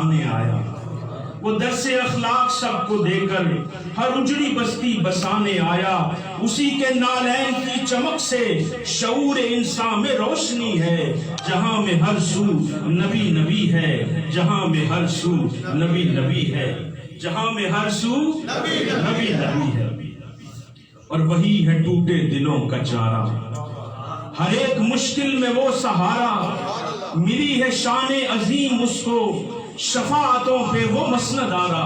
پڑھانے آیا، وہ درس اخلاق سب کو دے کر ہر اجڑی بستی بسانے آیا۔ اسی کے نالین کی چمک سے شعور انسان میں روشنی ہے، جہاں میں ہر سو نبی نبی ہے، جہاں میں ہر سو نبی نبی ہے، جہاں میں ہر سو نبی نبی ہے۔ اور وہی ہے ٹوٹے دلوں کا چارہ، ہر ایک مشکل میں وہ سہارا، ملی ہے شان عظیم اس کو شفاعتوں پہ وہ مسند آرا،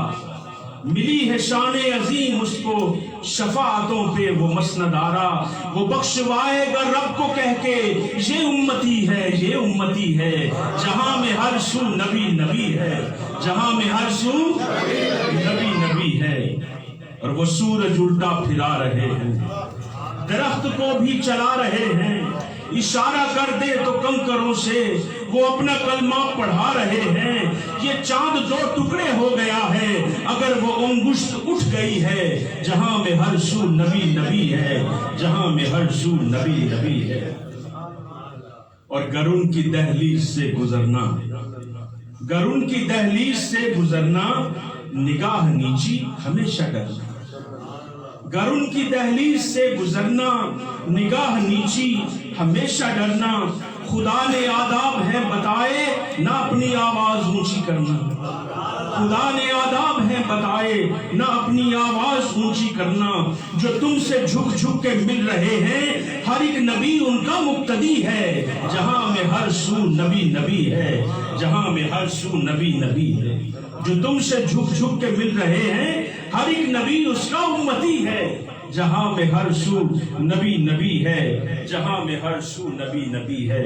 ملی ہے شان عظیم اس کو شفاعتوں پہ وہ مسند آرا۔ وہ بخشوائے گا رب کو کہہ کے یہ امتی ہے، یہ امتی ہے، جہاں میں ہر سو نبی نبی ہے، جہاں میں ہر سو نبی نبی ہے۔ اور وہ سورج الٹا پھرا رہے ہیں، درخت کو بھی چلا رہے ہیں، اشارہ کر دے تو کنکروں سے وہ اپنا کلمہ پڑھا رہے ہیں۔ یہ چاند دو ٹکڑے ہو گیا ہے اگر وہ انگشت اٹھ گئی ہے، جہاں میں ہر سو نبی نبی ہے، جہاں میں ہر سو نبی نبی ہے۔ اور گر ان کی دہلیز سے گزرنا، گر ان کی دہلیز سے گزرنا، نگاہ نیچی ہمیشہ ڈرنا، گر ان کی دہلیز سے گزرنا، نگاہ نیچی ہمیشہ ڈرنا۔ خدا نے آداب ہیں بتائے نہ اپنی آواز اونچی کرنا، خدا نے آداب ہیں بتائے نہ اپنی آواز اونچی کرنا۔ جو تم سے جھک جھک کے مل رہے ہیں ہر ایک نبی ان کا مقتدی ہے، جہاں میں ہر سو نبی نبی ہے، جہاں میں ہر سو نبی نبی ہے۔ جو تم سے جھک جھک کے مل رہے ہیں ہر ایک نبی اس کا امتی ہے، جہاں میں ہر سو نبی نبی ہے، جہاں میں ہر سو نبی نبی ہے۔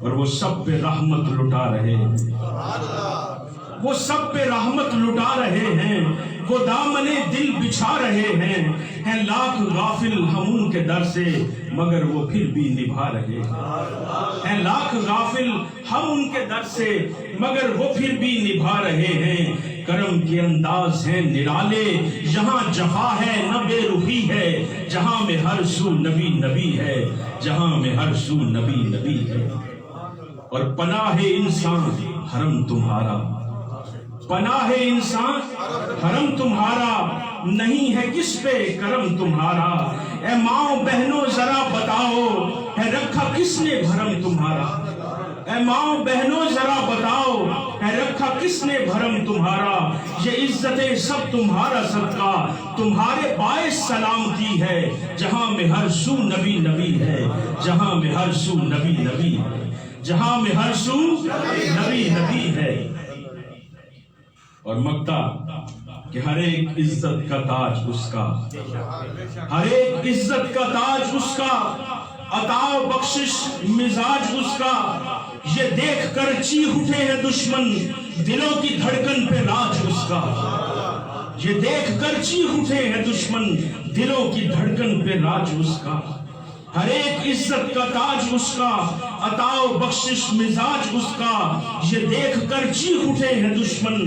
اور وہ سب پہ رحمت لٹا رہے ہیں، وہ سب پہ رحمت لٹا رہے ہیں، وہ دامنے دل بچھا رہے ہیں لاکھ غافل ہم ان کے در سے مگر وہ پھر بھی نبھا رہے ہیں، لاکھ غافل ہم ان کے در سے مگر وہ پھر بھی نبھا رہے ہیں۔ کرم کے انداز ہیں نرالے، یہاں جفا ہے نہ بے رخی ہے، جہاں میں ہر سو نبی نبی ہے، جہاں میں ہر سو نبی نبی ہے۔ اور پناہ انسان حرم تمہارا، پناہ انسان حرم تمہارا، نہیں ہے کس پہ کرم تمہارا۔ اے ماؤں بہنوں ذرا بتاؤ ہے رکھا کس نے بھرم تمہارا، اے ماؤں بہنوں ذرا بتاؤ ہے رکھا کس نے بھرم تمہارا۔ یہ عزتیں سب تمہارا صدقہ، تمہارے باعث سلامتی ہے، جہاں میں ہر سو نبی نبی ہے، جہاں میں ہر سو نبی نبی ہے، جہاں میں ہر سو نبی نبی ہے۔ اور مکتا کہ ہر ایک عزت کا تاج اس کا، ہر ایک عزت کا تاج اس کا، عطا و بخشش مزاج اس کا۔ یہ دیکھ کر چیخ اٹھے ہیں دشمن، دلوں کی دھڑکن پہ راج اس کا، یہ دیکھ کر چیخ اٹھے ہیں دشمن، دلوں کی دھڑکن پہ راج اس کا۔ ہر ایک عزت کا تاج اس کا، عطا و بخشش مزاج اس کا۔ یہ دیکھ کر چیخ اٹھے ہیں دشمن،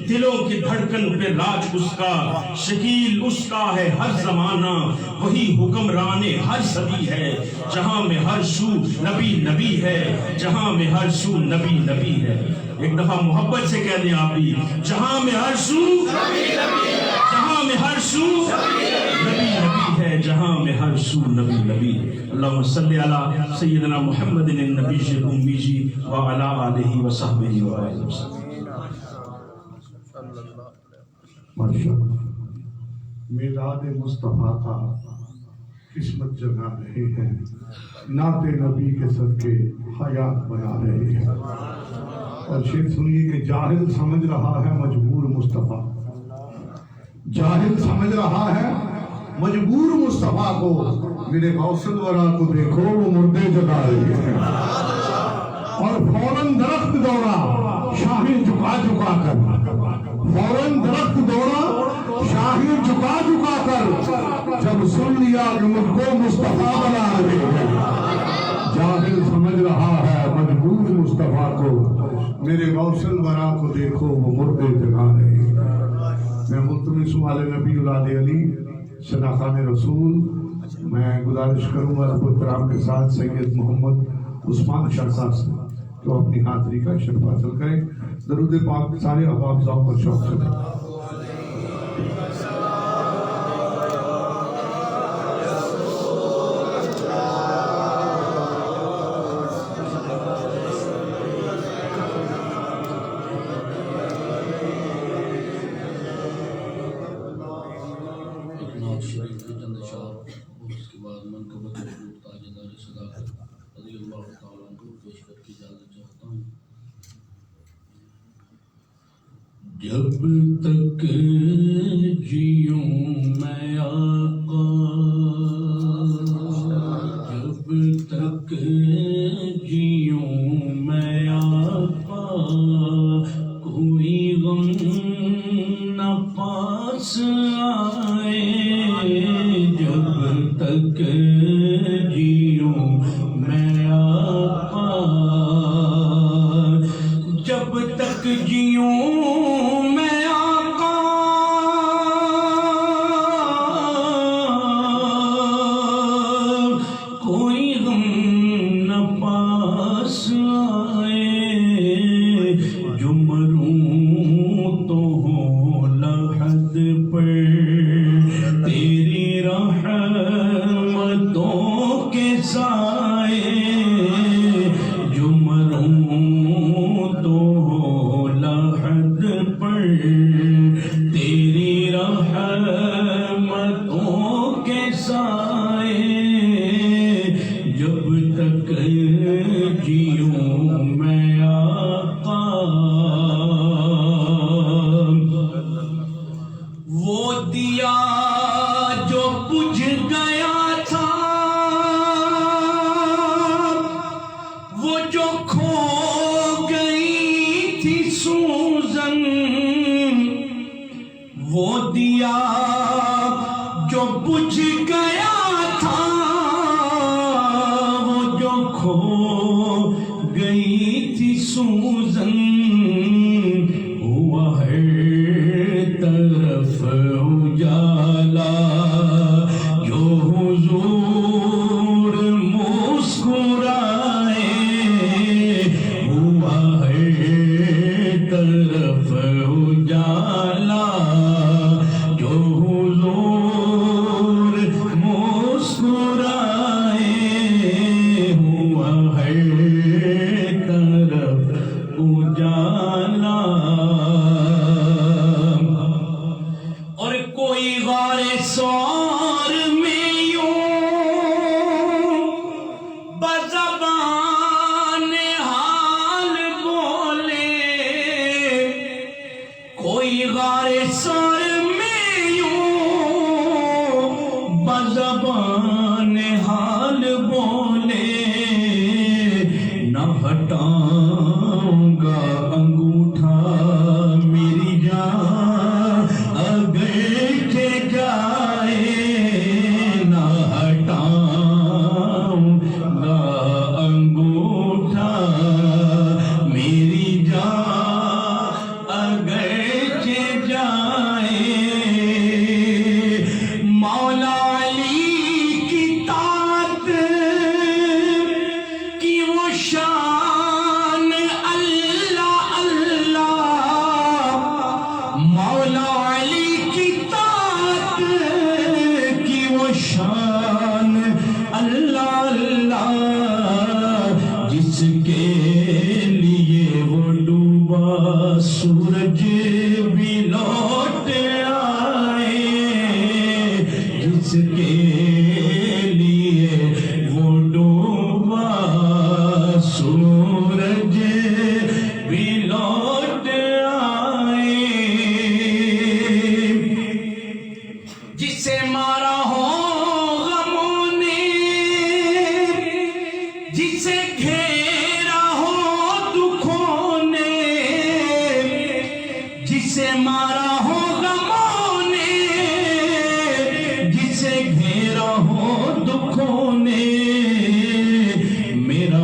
دلوں کی دھڑکن پہ راج اس کا۔ شکیل اس کا ہے ہر زمانہ، وہی حکمران ہر صدی ہے، جہاں میں ہر سو نبی نبی ہے، جہاں میں ہر سو نبی نبی ہے۔ ایک دفعہ محبت سے کہہ دیں آپ بھی، جہاں میں ہر سو نبی نبی ہے، جہاں میں ہر سو نبی نبی ہے، جہاں میں ہر سو نبی نبی ہے۔ اللہم صلی علی سیدنا محمد النبی الامی وعلی آلہ وصحبہ وسلم۔ میلاد مصطفیٰ کا قسمت جگا رہے ہیں، نعت نبی کے صدقے حیات بنا رہے ہیں۔ اور شعر سنیے کہ جاہل سمجھ رہا ہے مجبور مصطفیٰ، جاہل سمجھ رہا ہے مجبور مصطفیٰ کو، میرے غوث الورا کو دیکھو وہ مردے جگا رہے ہیں۔ اور فوراً درخت دوڑا شاہیں جھکا جھکا کر، فوراً درخت دوڑا شاہیں جھکا جھکا کر، جب سن لیا کہ مجھ کو مصطفیٰ بنا رہے ہیں۔ جاہل سمجھ رہا ہے مجبور مصطفیٰ کو، میرے غوث الورا کو دیکھو وہ مردے جگا رہے ہیں۔ میں ملتمس ہوں والے نبی اولاد علی شناخان رسول، میں گزارش کروں گا رب الکرام کے ساتھ سید محمد عثمان شاہ صاحب سے تو اپنی حاضری کا شرف حاصل کریں. درود پاک سارے احباب ذوق اور شوق سے. جب تک جیوں میں آقا، جب تک جیوں میں آقا، کوئی غم نہ پاس آئے. جب تک جیوں میں آقا، جب تک جیوں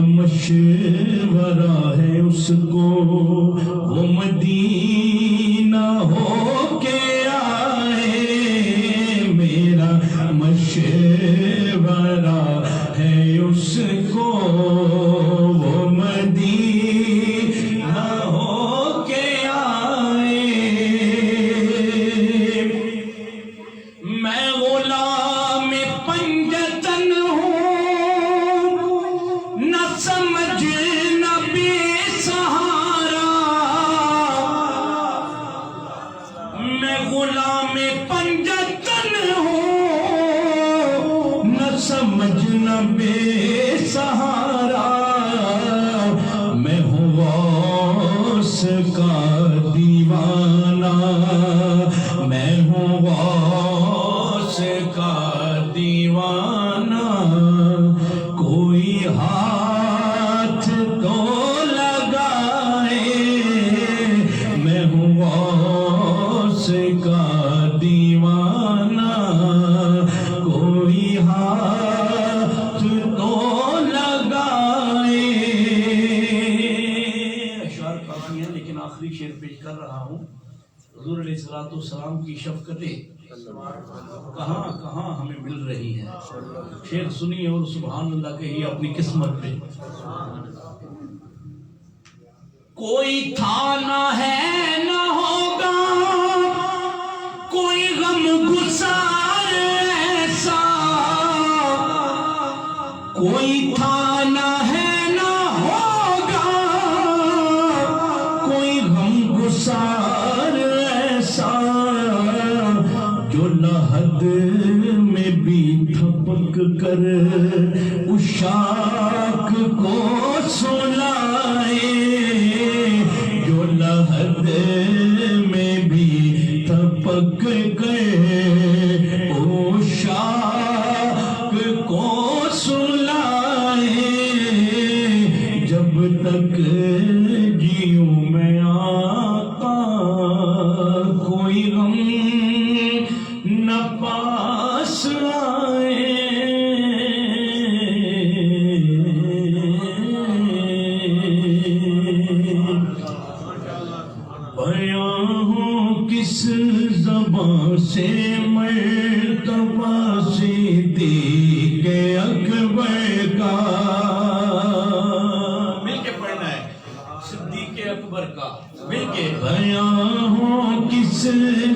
مشورہ ہے اس کو وہ مدینہ دیوانہ، میں ہوں غوث کا دیوانہ، کوئی ہاتھ تو لگائے، میں ہوں غوث کا دیوانہ، کوئی ہاتھ تو لگائے۔ اشعار کافی ہیں لیکن آخری شعر پیش کر رہا ہوں۔ حضور علیہ السلام کی شفقتیں کہاں کہاں ہمیں مل رہی ہیں۔ شعر سنیے اور سبحان اللہ کہیے اپنی قسمت پہ۔ کوئی تھا نہ ہے نہ ہوگا، کوئی غم گسار ایسا، کوئی تھا نہ ہے نہ ہوگا، کوئی غم گسار ایسا، جو لحد میں بھی تھپک کر عشاق کو سلائے، جو لحد میں بھی تھپک گئے عشاق کو سلائے، جب تک جیوں میں آقا کوئی غم نہ پاس آئے۔ بیاں ہوں کس زبان سے مرتبہ صدیق اکبر کا، مل کے پڑھنا ہے، صدیق اکبر کا مل کے۔ بیاں ہوں کس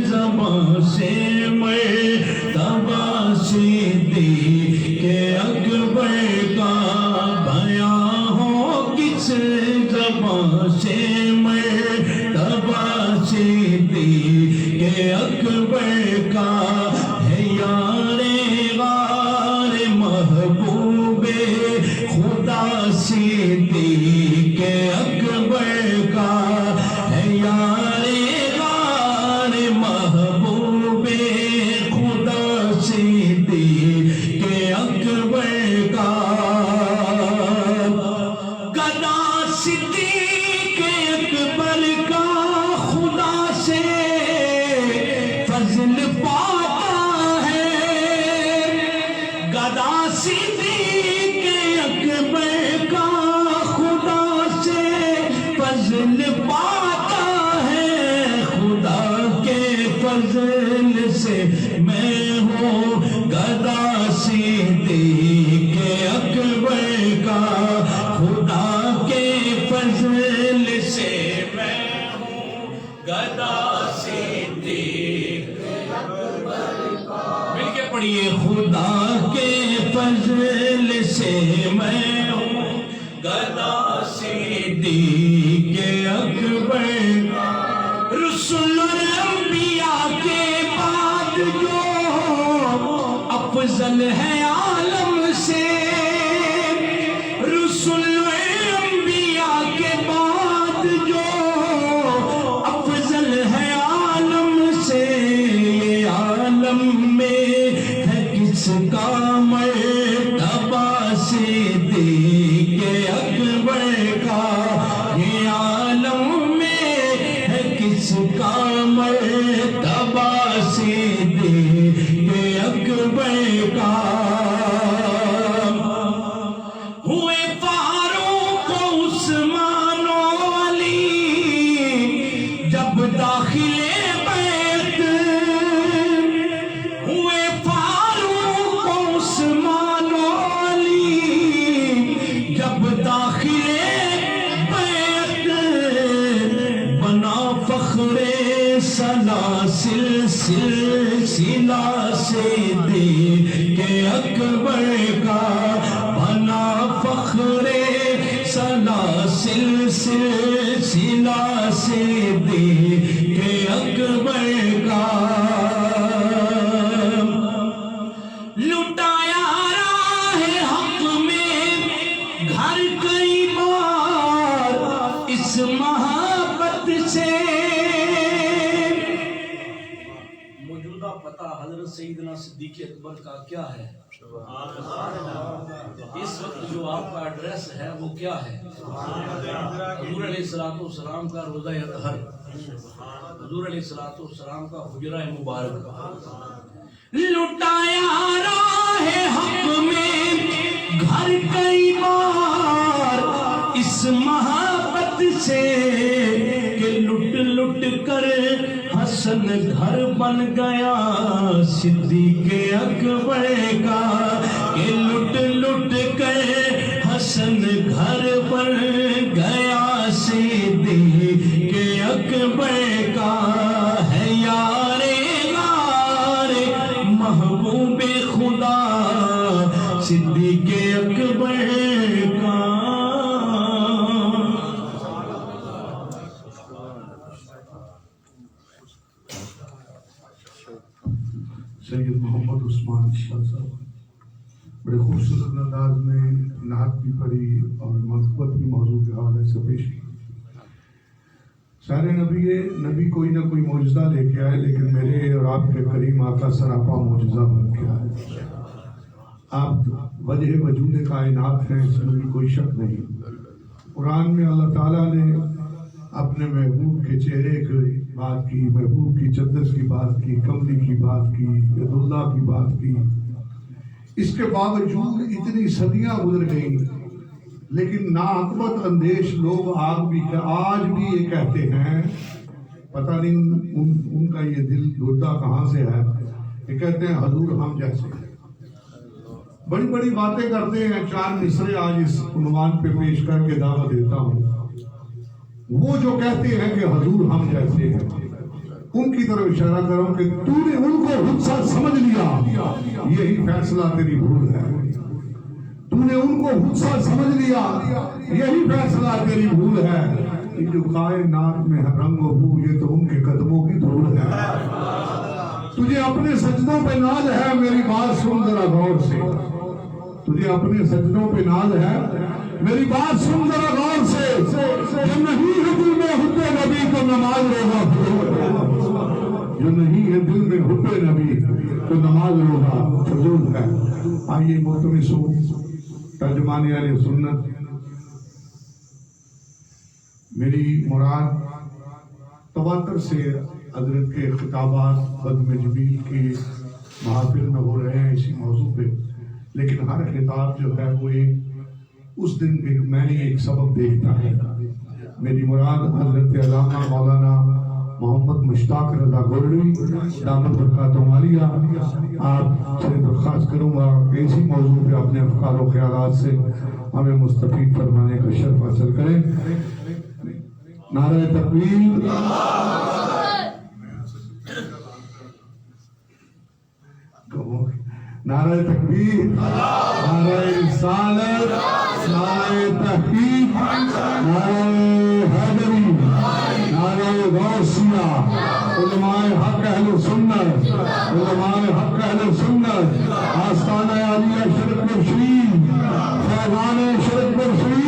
زبان سے مرتبہ صدیق اکبر کا، بیاں ہوں کس زبان سے مرتبہ صدیق اکبر کا، ہے یار غار محبوب خدا صدیق اکبر کا، ہے یار غار محبوب خدا صدیق اکبر کا، گدا صدیق اکبر کا خدا سے فضل پاتا ہے، گدا صدیق اکبر کا خدا سے فضل پاتا ہے، خدا کے فضل سے میں ہوں گدا صدیق اکبر کا، خدا کے فضل سے میں ہوں گدا صدیق اکبر کا، مل کے پڑھیے، خدا کے فضل سے میں ہوں گدا صدیق اکبر کا، رسول الانبیاء کے بعد جو افضل ہے عالم سے، رسول الانبیاء کے بعد جو افضل ہے عالم سے، یہ عالم میں ہے کس کا مرتبہ صدیق اکبر کا، یہ عالم میں ہے کس کا مرتبہ صدیق اکبر کا، ہوئے فاروق عثمان و علی جب داخل بیت، ہوئے فاروق عثمان و علی جب داخل بیت، بنا فخر سلاسل سلسلہ صدیق اکبر کا، بنا فخر سلاسل سلسلہ صدیق اکبر کا، لٹایا راہ حق میں گھر کئی بار اس محبت سے، حضرت سیدنا صدیق اکبر کا کیا ہے؟ اس وقت جو آپ کا ایڈریس ہے وہ کیا ہے؟ حضور علیہ السلام کا روضہ اطہر، حضور علیہ السلام کا حجرہ مبارک، لٹایا راہ حق میں گھر کئی بار اس محبت سے کہ لٹ لٹ کر حسن گھر بن گیا صدیق اکبر کا، کہ لٹ لٹ کر حسن گھر بن گیا صدیق اکبر کا، ہے یار غار محبوب خدا صدیق اکبر کا۔ سید محمد عثمان شاہ صاحب بڑے خوبصورت انداز میں نعت بھی پڑھی اور منقبت بھی موضوع کے حوالے سے پیش کی۔ سارے نبی کوئی نہ کوئی معجزہ لے کے آئے، لیکن میرے اور آپ کے کریم آقا سراپا معجزہ بن کے آئے۔ آپ وجہ وجود کائنات ہیں، اس میں بھی کوئی شک نہیں۔ قرآن میں اللہ تعالیٰ نے اپنے محبوب کے چہرے کی بات کی، محبوب کی چدر کی بات کی، کملی کی بات کی، ید اللہ کی بات کی۔ اس کے باوجود اتنی صدیاں گزر گئیں، لیکن ناعاقبت اندیش لوگ آج بھی یہ کہتے ہیں، پتہ نہیں ان کا یہ دل ڈھونڈتا کہاں سے ہے، یہ کہتے ہیں حضور ہم جیسے ہیں۔ بڑی بڑی باتیں کرتے ہیں، 4 مصرے آج اس عنوان پہ پیش کر کے دعوت دیتا ہوں۔ وہ جو کہتے ہیں کہ حضور ہم جیسے ہیں، ان کی طرف اشارہ کرو کہ تو نے ان کو حدثہ سمجھ لیا، یہی فیصلہ تیری بھول ہے۔ تو نے ان کو حدثہ سمجھ لیا، یہی فیصلہ تیری بھول ہے۔ یہ جو کائنات میں رنگ و بو، یہ تو ان کے قدموں کی دھول ہے۔ تجھے اپنے سجدوں پہ ناز ہے، میری بات سن ذرا غور سے۔ تجھے اپنے سجدوں پہ ناز ہے، میری بات سن ذرا غور سے۔ جو نہیں ہے دل میں حب نبی تو نماز روزہ فضول ہے، جو نہیں ہے دل میں حب نبی تو نماز روزہ فضول ہے۔ آئیے ملتمس ہوں ترجمان اہل سنت، میری مراد تواتر سے حضرت کے خطابات بدم جمیل کے محافل میں ہو رہے ہیں اسی موضوع پہ، لیکن ہر خطاب جو ہے وہ اس دن میں نے ایک سبب دیکھتا ہے۔ میری مراد حضرت علامہ مولانا محمد مشتاق رضا گولوی دامت برکاتہ عالیہ، آپ سے درخواست کروں گا کہ اسی موضوع پہ اپنے افکار و خیالات سے ہمیں مستفید فرمانے کا شرف حاصل کریں۔ نعرہ تکبیر، نعرہ تکبیر، نعرہ رسالت، نعرہ تحقیق، نعرہ حیدری، نعرہ غوثیہ، علماء حق اہل سنت، علماء حق اہل سنت، آستانہ عالیہ شرک برشید، فیضان شرک برشید۔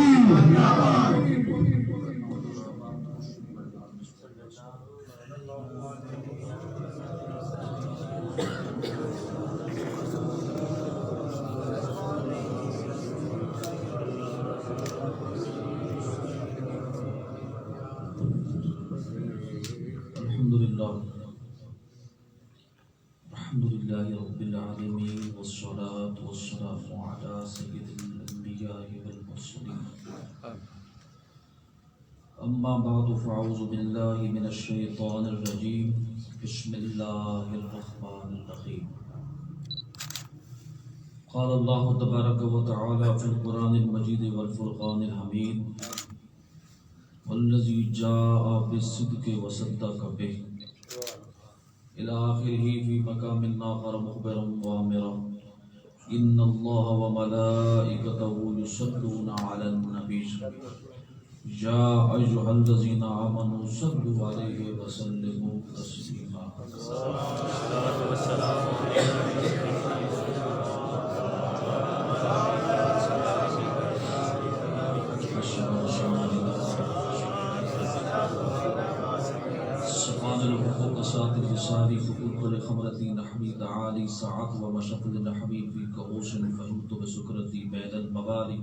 الحمدللہ رب العالمین والصلاة والسلام علی سید الانبیاء والمرسلین، اما بعد فاعوذ باللہ من الشیطان الرجیم، بسم اللہ الرحمن الرحیم۔ قال اللہ تبارک و تعالی فی القرآن المجید والفرقان الحمید، والذی جاء بالصدق وصدق بہ، الى آخرہ فی مقام آخر مخبرا وآمرا، ان اللہ وملائکتہ یصلون علی النبی، یا ایھا الذین آمنوا صلوا علیہ وسلموا تسلیما۔ سبحان الحقوق ساتر لساني فقلت لخمرتي نحوي تعالي ساعات ومشق لنحوي في كؤوس فهمت بسكرتي بين المغارب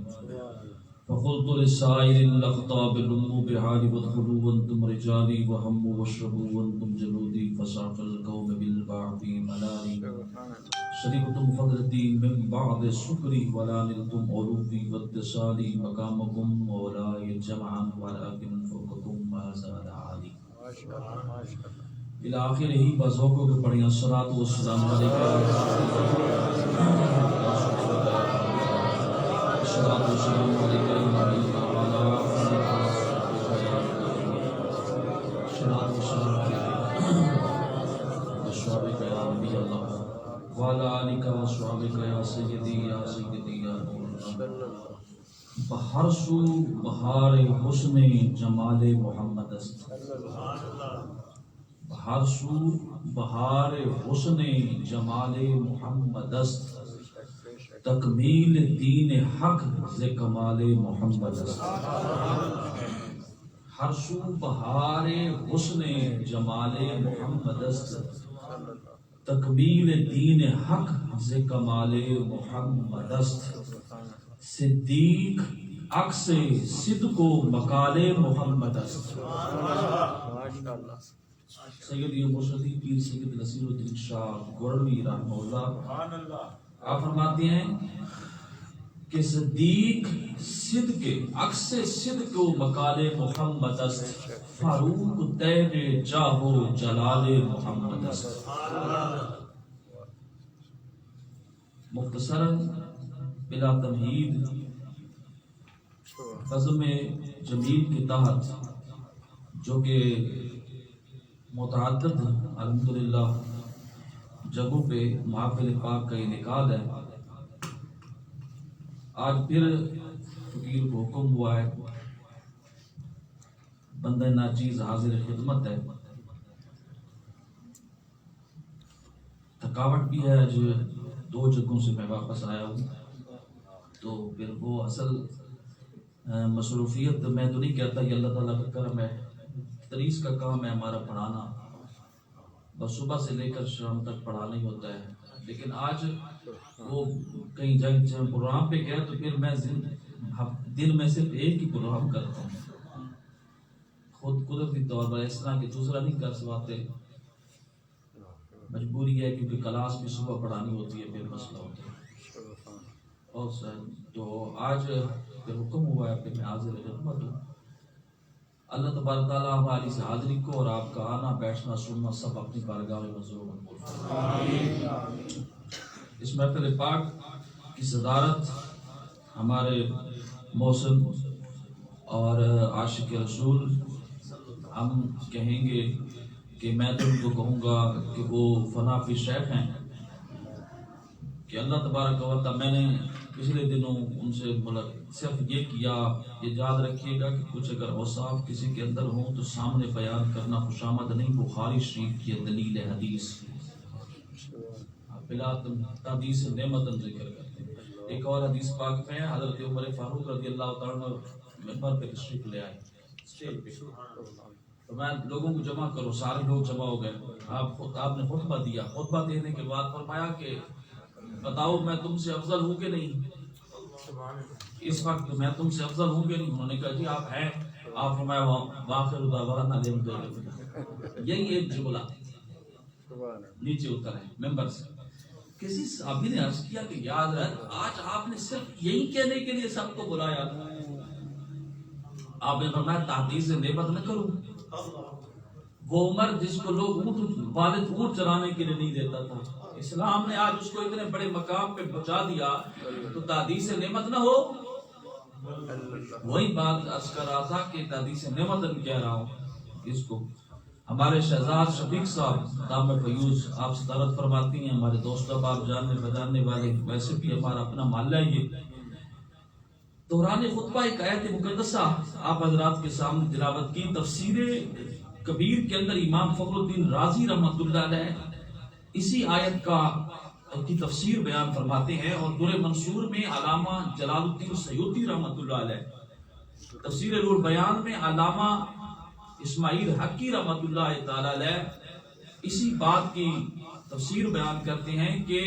فقلت للسائر الأخطاب لموا بعالي وادخلوا وانتم رجالي وهموا واشربوا وانتم جلودي فساق القوم بالباع في ملالي شربتم فضلتي من بعض سكري ولا نلتم علوفي واتصالي مقامكم مولاي جمعا ولكن فوقكم ما زاد عالي الى آخر ہی بذوقوں کے پڑھیں الصلاۃ والسلام علیکم الصلاۃ والسلام علیکم وعلى آلك وصحبك يا سيدي يا سيدي يا نور بہر سو بہار حسن جمال محمد است بہر سو بہار حسن جمال محمد است تکمیل دین حق ز کمال محمد است ہر سو بہار حسن جمال محمد است تکمیل دین حق ز کمال محمد است صدیق عکس صدق و مقال محمد است سید مرشدی پیر سید نصیر الدین شاہ گورنوی رحمہ اللہ آپ فرماتے ہیں کہ صدیق صدق عکس صدق و مقال محمد است فاروق تیر جاہ و جلال محمد است مختصراً بلا تمہید قزم جمیل کے تحت جو کہ متعدد الحمدللہ جگہوں پہ محافل پاک کا انعقاد ہے، آج پھر فقیر کو حکم ہوا ہے، بندہ ناچیز حاضر خدمت ہے، تھکاوٹ بھی ہے، جو 2 جگہوں سے میں واپس آیا ہوں، تو پھر وہ اصل مصروفیت میں تو نہیں کہتا، یہ اللہ تعالیٰ کا کرم ہے، تدریس کا کام ہے ہمارا پڑھانا، بس صبح سے لے کر شام تک پڑھانا ہی ہوتا ہے، لیکن آج وہ کہیں جگہ پروگرام پہ گیا تو پھر میں دن میں صرف ایک ہی پروگرام کرتا ہوں، خود قدرتی طور پر اس طرح کہ دوسرا نہیں کر سکتے، مجبوری ہے کیونکہ کلاس بھی صبح پڑھانی ہوتی ہے، پھر مسئلہ ہوتا ہے، اور تو آج پھر حکم ہوا ہے کہ میں حاضر خدمت ہوں۔ اللہ تبارک تعالیٰ ہماری اس حاضری کو اور آپ کا آنا بیٹھنا سننا سب اپنی بارگاہ میں منظور قبول فرمائے۔ اس محفل پاک کی صدارت ہمارے محسن اور عاشق رسول، ہم کہیں گے کہ میں تو ان کو کہوں گا کہ وہ فنا فی شیخ ہیں، کہ اللہ تبارک و تعالیٰ، میں نے پچھلے دنوں ان سے صرف یہ کیا، یہ یاد رکھیے گا کہ کچھ اگر اوصاف کسی کے اندر ہوں تو سامنے بیان کرنا خوشامد نہیں، بخاری شریف کی دلیل حدیث بلا تحدیث نعمت ذکر کرتے ہیں۔ ایک اور حدیث پاک میں حضرت عمر فاروق رضی اللہ تعالیٰ منبر پہ تشریف لے آئے، اسٹیج پہ، تو میں لوگوں کو جمع کرو، سارے لوگ جمع ہو گئے، آپ نے خطبہ دیا، خطبہ دینے کے بعد فرمایا کہ بتاؤ میں تم سے افضل ہوں کہ نہیں، اس وقت میں تم سے افضل ہوں کہ نہیں؟ انہوں نے کہا جی آپ ہیں، آپ فرمایا واخر دعوانا الحمدللہ، یہی ایک جملہ نیچے اتر ہے ممبر سے۔ کسی صحابی نے عرض کیا کہ یاد رہے آج آپ نے صرف یہی کہنے کے لیے سب کو بلایا، آپ نے فرمایا تحدیث نعمت نہ کروں۔ وہ عمر جس کو لوگ والد اونٹ چرانے کے لیے نہیں دیتا تھا، اسلام نے آج اس کو اتنے بڑے مقام پہ پہنچا دیا، تو تحدیث نعمت نہ ہو؟ وہی بات عرض کر رہا تھا کہ تحدیث نعمت کہہ رہا ہوں اس کو۔ ہمارے شہزاد شفیق صاحب دام فیوز آپ صدارت فرماتی ہیں، ہمارے دوست احباب جاننے بجاننے والے، ویسے بھی ہمارا اپنا محلہ ہے یہ۔ دوران خطبہ ایک آیت مقدسہ آپ حضرات کے سامنے تلاوت کی، تفسیر کبیر کے اندر امام فخر الدین رازی رحمۃ اللہ علیہ اسی آیت کی تفسیر بیان فرماتے ہیں، اور در منصور میں علامہ جلال الدین سیوطی رحمۃ اللہ علیہ تفسیر نور بیان میں علامہ اسماعیل حقی رحمۃ اللہ تعالی علیہ اسی بات کی تفسیر بیان کرتے ہیں کہ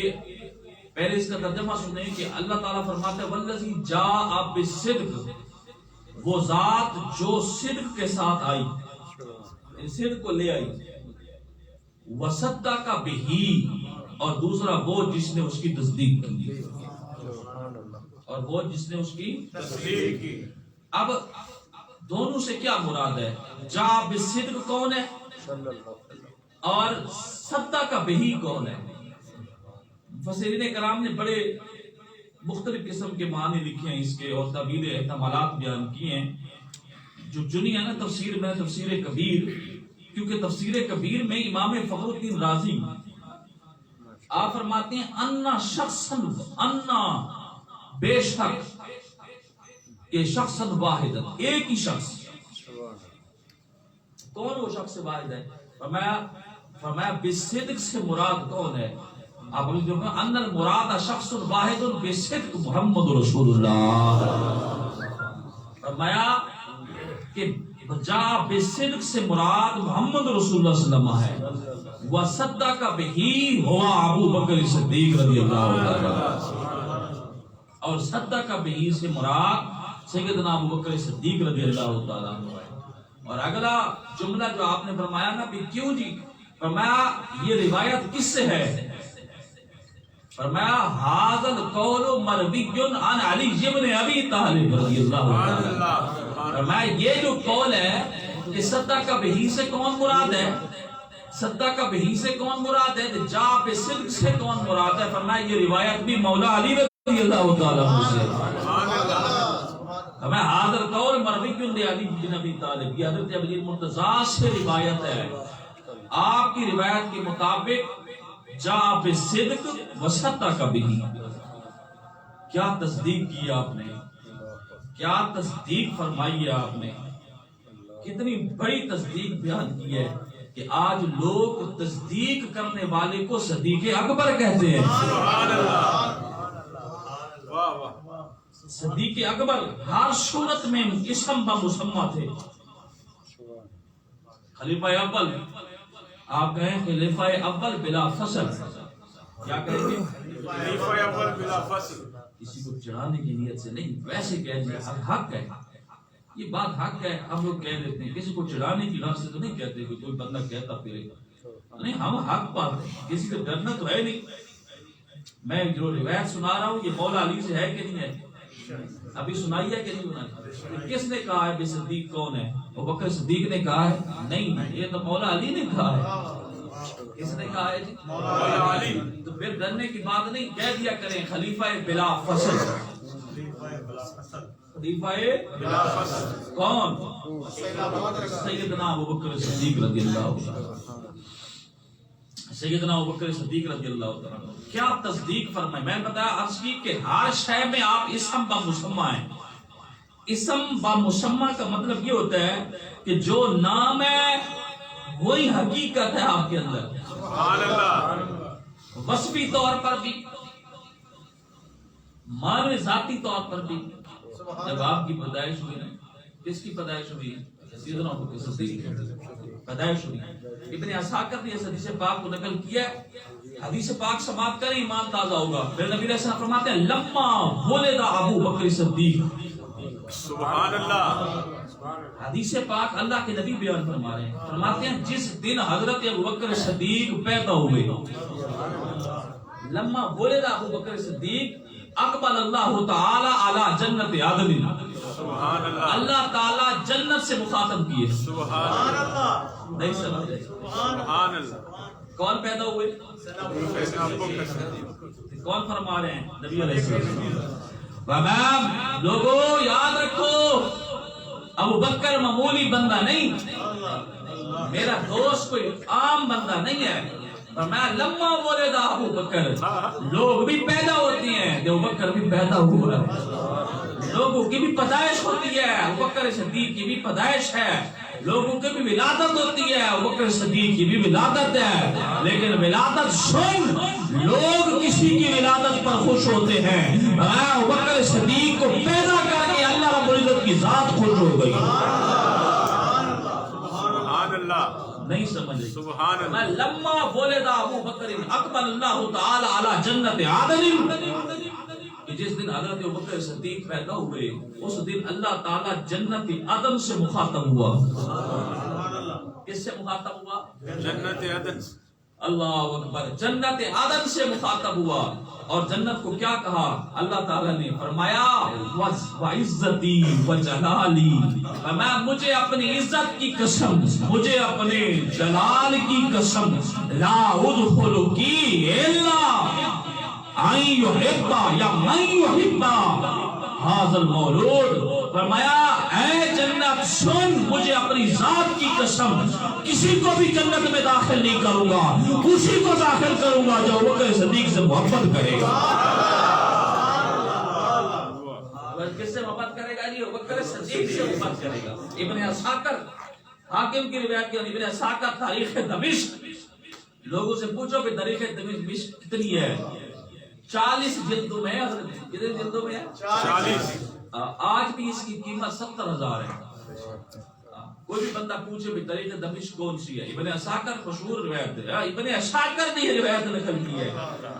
پہلے اس کا ترجمہ سنیں کہ اللہ تعالیٰ فرماتا ہے والذی جاء بالصدق، وہ ذات جو صدق کے ساتھ آئی، صدق کو لے آئی، وصدق بہ، اور دوسرا وہ جس نے اس کی تصدیق کی، اور وہ جس نے اس کی تصدیق کی۔ اب دونوں سے کیا مراد ہے؟ جاء بالصدق کون ہے اور صدق بہ کون ہے؟ مفسرین کرام نے بڑے مختلف قسم کے معنی لکھے ہیں اس کے، اور تعبیر احتمالات بیان کیے ہیں۔ جو چنی ہے نا تفسیر میں تفسیر کبیر، کیونکہ تفسیر کبیر میں امام فخر الدین رازی آپ فرماتے ہیں انا شخصاً، انا بے شک کہ شخصاً واحد، ایک ہی شخص۔ کون وہ شخص واحد ہے؟ فرمایا بالصدق سے مراد کون ہے؟ آپ جو کہ ان المراد شخص واحد بالصدق محمد رسول اللہ۔ فرمایا کہ جاء بالصدق سے مراد محمد رسول اللہ صلی اللہ علیہ وسلم ہے، وصدق بہ ہوا ابو بکر صدیق رضی اللہ تعالی، اور صدق بہ سے مراد سیدنا ابو بکر صدیق رضی اللہ تعالی عنہ ہے۔ اور اگلا جملہ جو آپ نے فرمایا نا کہ کیوں جی، فرمایا یہ روایت کس سے ہے؟ فرمایا ھذا القول مروی عن علی بن ابی طالب رضی اللہ عنہ۔ فرمایا یہ جو قول ہے کہ صدق بہ سے کون مراد ہے، صدق بہ سے کون مراد ہے، جاء بالصدق سے کون مراد ہے؟ فرمایا یہ روایت بھی مولا علی رضی اللہ تعالی عنہ سے۔ ہمیں حاضر قول مروی علی بن ابی طالب، یہ حضرت علی مرتضیٰ سے روایت ہے۔ آپ کی روایت کے مطابق جاء بالصدق وصدق بہ، کیا تصدیق کی آپ نے، کیا تصدیق فرمائی ہے آپ نے، کتنی بڑی تصدیق بیان کی ہے کہ آج لوگ تصدیق کرنے والے کو صدیق اکبر کہتے ہیں۔ صدیق اکبر ہر صورت میں اسم بمسمى تھے۔ خلیفہ اول، آپ کہیں خلیفہ اول بلا فصل، کیا کہیں گے؟ خلیفہ اول بلا فصل۔ کسی کو چڑھانے کی نیت سے نہیں، ویسے کہہ دیا حق ہے، یہ بات حق ہے، ہم لوگ کہہ دیتے ہیں۔ کسی کو چڑھانے کی نیت سے تو نہیں کہتے کہ کوئی بندہ کہتا پھرے، نہیں، ہم حق بات ہے، کسی کو ڈرنا تو ہے نہیں۔ میں جو روایت سنا رہا ہوں یہ مولا علی سے ہے کہ نہیں ہے؟ ابھی سنائی ہے کہ نہیں سنائی؟ کس نے کہا ہے بے صدیق کون ہے؟ ابو بکر صدیق نے کہا ہے؟ نہیں، یہ تو مولا علی نے کہا ہے۔ کس نے کہا ہے جی؟ مولا علی۔ تو پھر ڈرنے کی بات نہیں، کہہ دیا کریں خلیفہ بلا فصل۔ خلیفہ بلا فصل کون؟ سیدنا ابو بکر صدیق رضی اللہ عنہ، سیدنا ابو بکر صدیق رضی اللہ عنہ۔ کیا تصدیق فرمائے؟ میں بتایا عرض کی کہ ہر شے میں آپ اسم بمسمى ہیں۔ اسم بمسمى کا مطلب یہ ہوتا ہے کہ جو نام ہے وہی حقیقت ہے آپ کے اندر، سبحان اللہ، وصفی طور پر بھی، معنی ذاتی طور پر بھی۔ جب آپ کی پیدائش ہوئی، کس کی پیدائش ہوئی؟ سیدنا ابو بکر صدیق پیدائش ہوئی۔ ابن عساکر نے اس حدیث پاک کو نقل کیا ہے، حدیث پاک سماعت کریں ایمان تازہ ہوگا۔ پھر نبی علیہ السلام فرماتے ہیں لما ولد ابو بکر صدیق، سبحان اللہ۔ حدیث پاک اللہ کے نبی بیان فرما رہے ہیں، فرماتے ہیں جس دن حضرت ابو بکر صدیق پیدا ہوئے، لما ولد ابو بکر صدیق اقبل اللہ تعالی علی جنت عدن، سبحان اللہ، اللہ تعالی جنت سے مخاطب کیے، سبحان اللہ، نہیں سمجھ رہے، سبحان اللہ۔ کون پیدا ہوئے؟ کون فرما رہے ہیں؟ نبی علیہ السلام۔ لوگوں یاد رکھو ابو بکر معمولی بندہ نہیں، میرا دوست کوئی عام بندہ نہیں ہے۔ فرمایا لما ولد ابو بکر، لوگ بھی پیدا ہوتی ہیں، ابو بکر بھی پیدا ہوا ہے، لوگوں کی بھی پیدائش ہوتی ہے، ابو بکر صدیق کی بھی پیدائش ہے، لوگوں کی بھی ولادت ہوتی ہے، ابو بکر صدیق کی بھی ولادت ہے، لیکن ولادت سن، لوگ کسی کی ولادت پر خوش ہوتے ہیں، ابو بکر صدیق کو پیدا کر کے اللہ رب العزت کی ذات خوش ہو گئی۔ نہیں سمجھ رہی. سبحان اللہ. میں لما ولد ابو بکر اقبل اللہ تعالی علی جنت عدن، کہ جس دن حضرت ابو بکر صدیق پیدا ہوئے اس دن اللہ تعالی جنت عدن سے مخاطب ہوا. کس سے مخاطب ہوا؟ جنت عدن. اللہ اکبر. جنت عدن سے مخاطب ہوا. اور جنت کو کیا کہا؟ اللہ تعالیٰ نے فرمایا وَعِزَّتِي وَجَلَالِي، فرمایا مجھے اپنی عزت کی قسم، مجھے اپنے جلال کی قسم، لا ادخل کی الا ان یحب یا من یحب ھذا المولود. فرمایا اے جنت سن، مجھے اپنی ذات کی قسم کسی کو بھی جنت میں داخل نہیں کروں گا، اسی کو داخل کروں گا جو ابوبکر صدیق سے محبت کرے گا. کس سے محبت کرے گا جی؟ ابوبکر صدیق سے محبت کرے گا. ابن اساکر حاکم کی روایت کی، ابن اساکر تاریخ دمشق، لوگوں سے پوچھو کہ تاریخ دمشق کتنی ہے؟ 40 جلدوں میں. کتنے جلدوں میں ہے؟ 40. آج بھی اس کی قیمت 70,000 ہے. کوئی بھی بندہ پوچھے بھی تاریخ دمشق کون سی ہے؟ ابن اساکر مشہور روایت ہے. ابن اساکر نے یہ روایت نقل کی ہے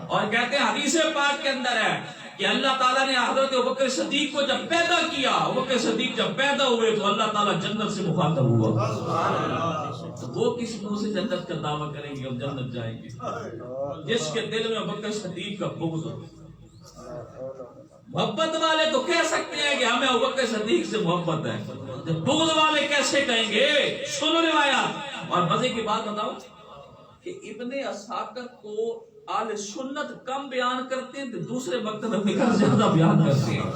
اور کہتے ہیں حدیث پاک کے اندر ہے کہ اللہ تعالیٰ نے حضرت ابوبکر صدیق کو جب پیدا کیا، ابوبکر صدیق جب پیدا ہوئے تو اللہ تعالیٰ جنت سے مخاطب ہوا. وہ کس منہ سے جنت کا دعویٰ کریں گے ہم جنت جائیں گے؟ جس کے دل میں ابوبکر صدیق کا بغض ہو. محبت والے تو کہہ سکتے ہیں کہ ہمیں ابوبکر صدیق سے محبت ہے، بغض والے کیسے کہیں گے؟ سنو روایات. اور مزے کی بات بتاؤ کہ ابن اساکر کو اہل سنت کم بیان کرتے ہیں تو دوسرے مکتب میں زیادہ بیان کرتے ہیں.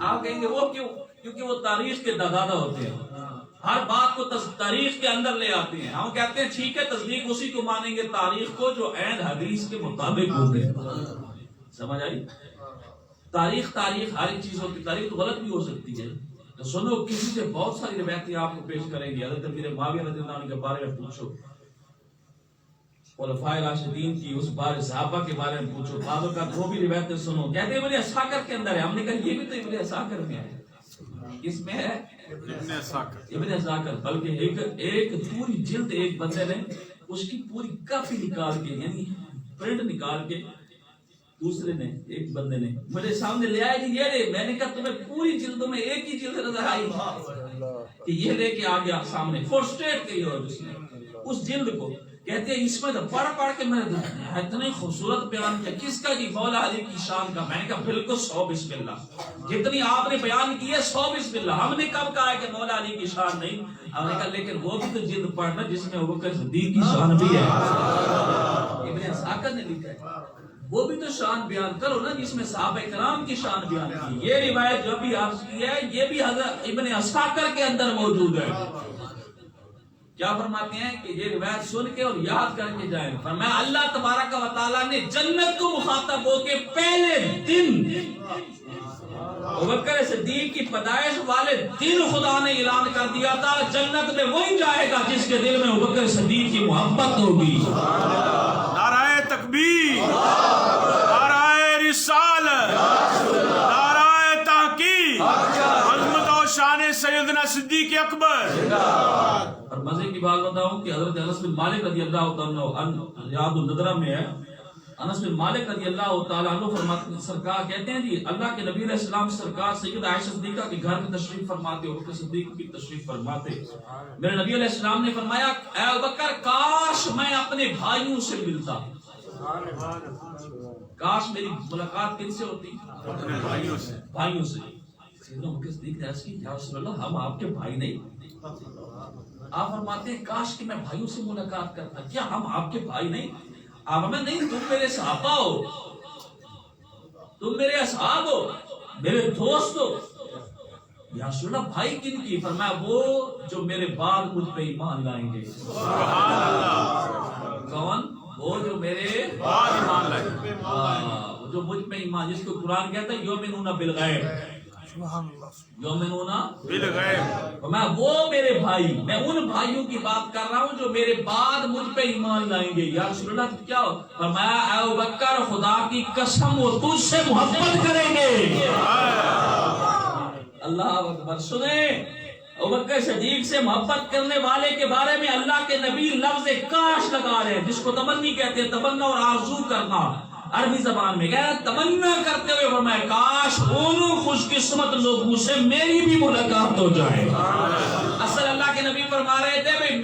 آپ کہیں گے وہ کیوں؟ کیونکہ وہ تاریخ کے دادا ہوتے ہیں، ہر بات کو تاریخ کے اندر لے آتے ہیں. ہم کہتے ہیں ٹھیک ہے تصدیق اسی کو مانیں گے تاریخ کو جو عین حدیث کے مطابق ہوتے ہیں. سمجھ آئی؟ تاریخ ہر ایک چیز ہوتی ہے. تاریخ تو غلط بھی ہو سکتی ہے. تو سنو، کسی سے بہت ساری روایتیں آپ کو پیش کریں گے. حضرت امیر معاویہ رضی اللہ عنہ کے بارے میں پوچھو، خلفائے راشدین کی اس بارے صحابہ کے بارے میں پوچھو. بعض اوقات وہ بھی روایتیں سنو، کہتے ہیں ابن اساکر کے اندر ہے. ہم نے کہا یہ بھی تو ابن اساکر میں ہے. اس میں ہے ابن اساکر. بلکہ ایک پوری جلد ایک بندے نے اس کی پوری کاپی نکال کے، یعنی پرنٹ نکال کے، دوسرے نے ایک بندے نے میرے سامنے لے آیا کہ یہ لے. میں نے کہا تمہیں پوری جلدوں میں ایک ہی جلد نظر آئی کہ یہ لے کے آ گیا سامنے فورسٹیٹ کی اور اس جلد کو کہتے ہیں اس میں تو پڑھ کے میں اتنے خوبصورت بیان کیا. کس کا جی؟ مولا علی کی شان کا. میں نے کہا بالکل 100 بسم اللہ. جتنی آپ نے بیان کی ہے 100 بسم اللہ. ہم نے کب کہا ہے کہ مولا علی کی شان نہیں؟ ہم نے کہا لیکن وہ بھی تو جلد پڑھنا جس میں ابوبکر صدیق کی شان بھی ہے. ابن اساکر نے لکھا ہے وہ بھی تو شان بیان کرو نا جس میں صحابہ کرام کی شان بیان کی. یہ روایت جو بھی آپ کی ہے یہ بھی حضرت ابن اساکر کے اندر موجود ہے. کیا فرماتے ہیں کہ یہ روایت سن کے اور یاد کر کے جائیں. فرمایا اللہ تبارک و تعالیٰ نے جنت کو مخاطب ہو کے پہلے دن ابوبکر صدیق کی پیدائش والے دن خدا نے اعلان کر دیا تھا جنت میں وہی جائے گا جس کے دل میں ابوبکر صدیق کی محبت ہوگی. نعرہ تکبیر، نعرہ رسالت، نعرہ تحقیق، عظمت و شان سیدنا صدیق اکبر. اور مزے کی بات بتاؤں کہ حضرت انس بن مالک رضی اللہ تعالیٰ عنہ ریاض النظرہ میں ہے. انس بن مالک رضی اللہ تعالیٰ عنہ فرماتے ہیں سرکار کہتے ہیں جی اللہ کے نبی علیہ السلام سرکار سید عائشہ صدیقہ کے گھر میں تشریف فرماتے، ابوبکر صدیق کی تشریف فرماتے. میرے نبی علیہ السلام نے فرمایا اے ابوبکر کاش میں اپنے بھائیوں سے ملتا، کاش میری ملاقات کن سے ہوتی؟ بھائیوں سے. سیدنا ابوبکر صدیق نے عرض کی یا رسول اللہ ہم آپ کے بھائی نہیں؟ آپ فرماتے ہیں کاش کہ میں بھائیوں سے ملاقات کرتا. کیا ہم آپ کے بھائی نہیں؟ آپ ہمیں نہیں، تم میرے صحابہ ہو، تم میرے اصحاب ہو، میرے دوست ہو. یا رسول اللہ بھائی کن کی؟ فرمایا وہ جو میرے بعد مجھ پہ ایمان لائیں گے. کون؟ وہ جو میرے بعد ایمان لائیں گے، جو مجھ پہ ایمان، جس کو قرآن کہتا ہے یؤمنون بالغیب، یؤمنون بالغیب. میں وہ میرے بھائی، میں ان بھائیوں کی بات کر رہا ہوں جو میرے بعد مجھ پہ ایمان لائیں گے. یا رسول اللہ کیا ہو؟ فرمایا اے ابوبکر خدا کی قسم وہ تجھ سے محبت کریں گے. اللہ اکبر. سنیں ابوبکر صدیق سے محبت کرنے والے کے بارے میں اللہ کے نبی لفظ کاش لگا رہے ہیں، جس کو تمنی کہتے ہیں، تمنا اور آرزو کرنا عربی زبان میں کہہ رہا ہے، تمنا کرتے ہوئے فرمایا کاش ان خوش قسمت لوگوں سے میری بھی ملاقات ہو جائے۔ اصل اللہ کے نبی فرما رہے تھے بھئی